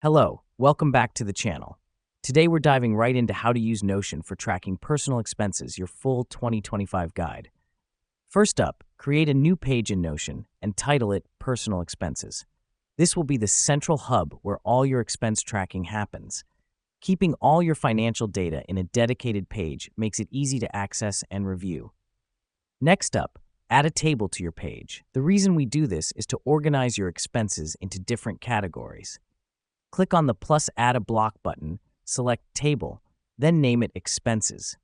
Hello, welcome back to the channel. Today we're diving right into how to use Notion for tracking personal expenses, your full 2025 guide. First up, create a new page in Notion and title it Personal Expenses. This will be the central hub where all your expense tracking happens. Keeping all your financial data in a dedicated page makes it easy to access and review. Next up, add a table to your page. The reason we do this is to organize your expenses into different categories. Click on the plus Add a Block button, select Table, then name it Expenses.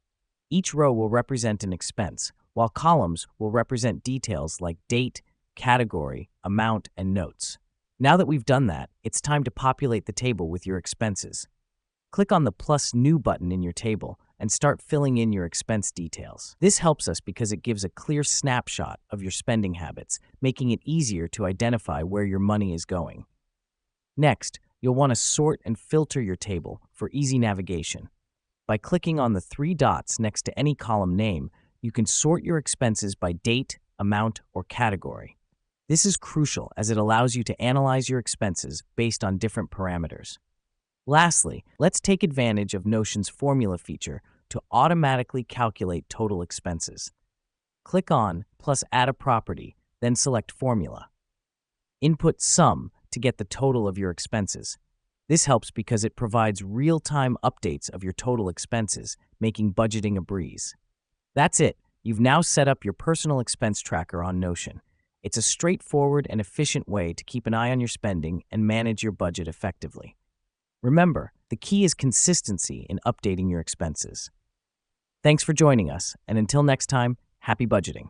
Each row will represent an expense, while columns will represent details like date, category, amount, and notes. Now that we've done that, it's time to populate the table with your expenses. Click on the plus New button in your table and start filling in your expense details. This helps us because it gives a clear snapshot of your spending habits, making it easier to identify where your money is going. Next, you'll want to sort and filter your table for easy navigation. By clicking on the three dots next to any column name, you can sort your expenses by date, amount, or category. This is crucial as it allows you to analyze your expenses based on different parameters. Lastly, let's take advantage of Notion's formula feature to automatically calculate total expenses. Click on plus Add a Property, then select Formula. Input Sum to get the total of your expenses. This helps because it provides real-time updates of your total expenses, making budgeting a breeze. That's it. You've now set up your personal expense tracker on Notion. It's a straightforward and efficient way to keep an eye on your spending and manage your budget effectively. Remember, the key is consistency in updating your expenses. Thanks for joining us, and until next time, happy budgeting.